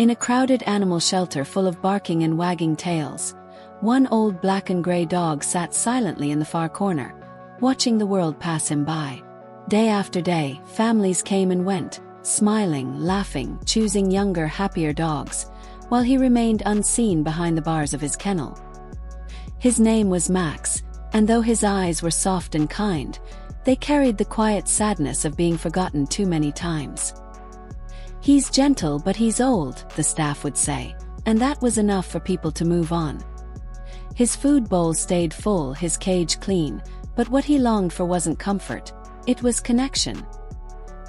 In a crowded animal shelter full of barking and wagging tails, one old black and gray dog sat silently in the far corner, watching the world pass him by. Day after day, families came and went, smiling, laughing, choosing younger, happier dogs, while he remained unseen behind the bars of his kennel. His name was Max, and though his eyes were soft and kind, they carried the quiet sadness of being forgotten too many times. "He's gentle but he's old," the staff would say, and that was enough for people to move on. His food bowl stayed full, his cage clean, but what he longed for wasn't comfort, it was connection.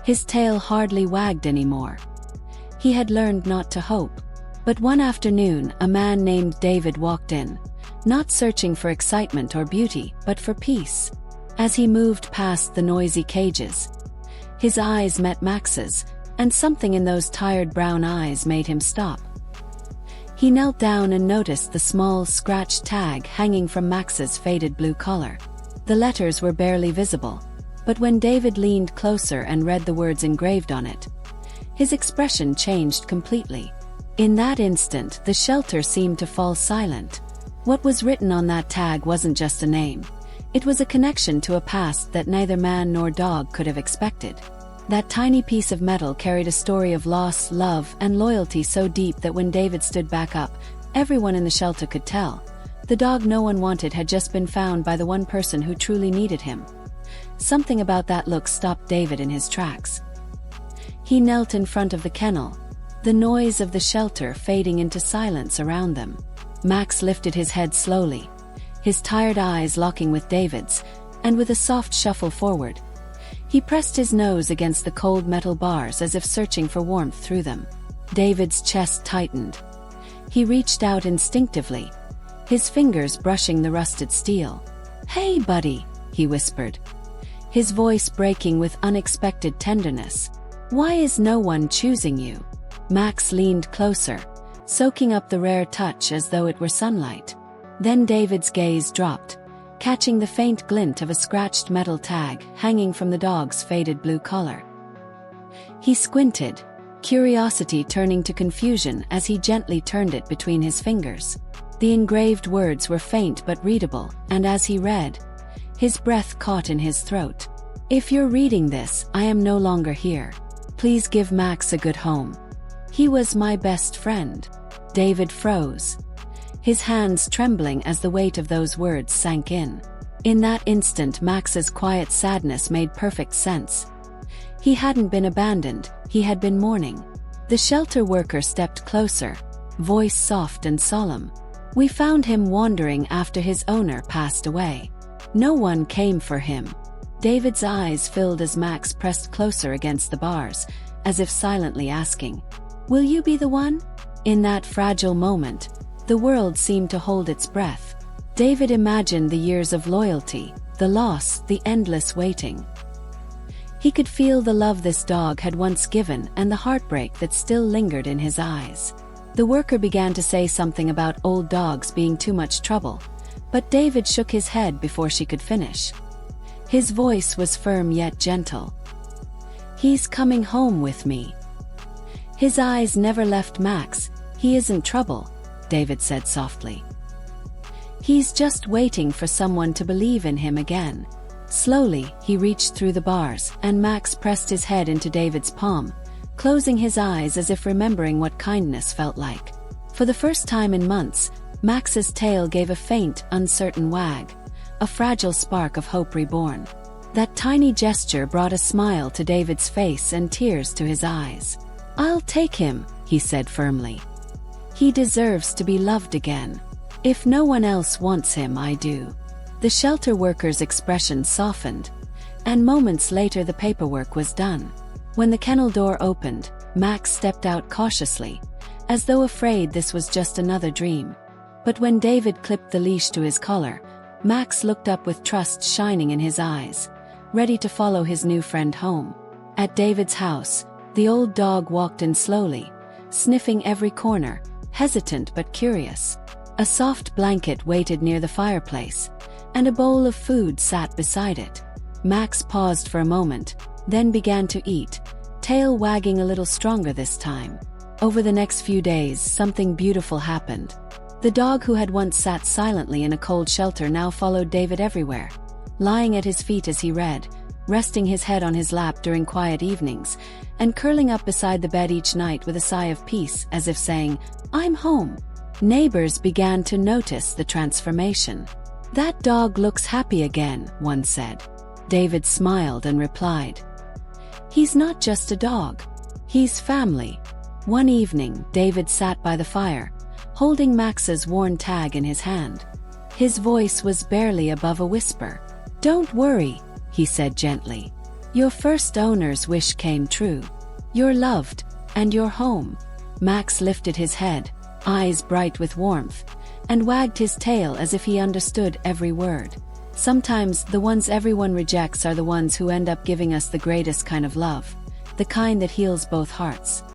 His tail hardly wagged anymore. He had learned not to hope. But one afternoon, a man named David walked in, not searching for excitement or beauty, but for peace. As he moved past the noisy cages, his eyes met Max's, and something in those tired brown eyes made him stop. He knelt down and noticed the small, scratched tag hanging from Max's faded blue collar. The letters were barely visible, but when David leaned closer and read the words engraved on it, his expression changed completely. In that instant, the shelter seemed to fall silent. What was written on that tag wasn't just a name. It was a connection to a past that neither man nor dog could have expected. That tiny piece of metal carried a story of loss, love, and loyalty so deep that when David stood back up, everyone in the shelter could tell. The dog no one wanted had just been found by the one person who truly needed him. Something about that look stopped David in his tracks. He knelt in front of the kennel, the noise of the shelter fading into silence around them. Max lifted his head slowly, his tired eyes locking with David's, and with a soft shuffle forward, he pressed his nose against the cold metal bars as if searching for warmth through them. David's chest tightened. He reached out instinctively, his fingers brushing the rusted steel. "Hey, buddy," he whispered, his voice breaking with unexpected tenderness. "Why is no one choosing you?" Max leaned closer, soaking up the rare touch as though it were sunlight. Then David's gaze dropped, catching the faint glint of a scratched metal tag hanging from the dog's faded blue collar. He squinted, curiosity turning to confusion as he gently turned it between his fingers. The engraved words were faint but readable, and as he read, his breath caught in his throat. "If you're reading this, I am no longer here. Please give Max a good home. He was my best friend." David froze, his hands trembling as the weight of those words sank in. In that instant, Max's quiet sadness made perfect sense. He hadn't been abandoned, he had been mourning. The shelter worker stepped closer, voice soft and solemn. "We found him wandering after his owner passed away. No one came for him." David's eyes filled as Max pressed closer against the bars, as if silently asking, "Will you be the one?" In that fragile moment, the world seemed to hold its breath. David imagined the years of loyalty, the loss, the endless waiting. He could feel the love this dog had once given and the heartbreak that still lingered in his eyes. The worker began to say something about old dogs being too much trouble, but David shook his head before she could finish. His voice was firm yet gentle. "He's coming home with me." His eyes never left Max. "He isn't trouble," David said softly. "He's just waiting for someone to believe in him again." Slowly, he reached through the bars, and Max pressed his head into David's palm, closing his eyes as if remembering what kindness felt like. For the first time in months, Max's tail gave a faint, uncertain wag, a fragile spark of hope reborn. That tiny gesture brought a smile to David's face and tears to his eyes. "I'll take him," he said firmly. "He deserves to be loved again. If no one else wants him, I do." The shelter worker's expression softened, and moments later the paperwork was done. When the kennel door opened, Max stepped out cautiously, as though afraid this was just another dream. But when David clipped the leash to his collar, Max looked up with trust shining in his eyes, ready to follow his new friend home. At David's house, the old dog walked in slowly, sniffing every corner, hesitant but curious. A soft blanket waited near the fireplace, and a bowl of food sat beside it. Max paused for a moment, then began to eat, tail wagging a little stronger this time. Over the next few days, something beautiful happened. The dog who had once sat silently in a cold shelter now followed David everywhere, lying at his feet as he read, resting his head on his lap during quiet evenings, and curling up beside the bed each night with a sigh of peace, as if saying, "I'm home." Neighbors began to notice the transformation. "That dog looks happy again," one said. David smiled and replied, "He's not just a dog. He's family." One evening, David sat by the fire, holding Max's worn tag in his hand. His voice was barely above a whisper. "Don't worry," he said gently. "Your first owner's wish came true. You're loved, and you're home." Max lifted his head, eyes bright with warmth, and wagged his tail as if he understood every word. Sometimes the ones everyone rejects are the ones who end up giving us the greatest kind of love, the kind that heals both hearts.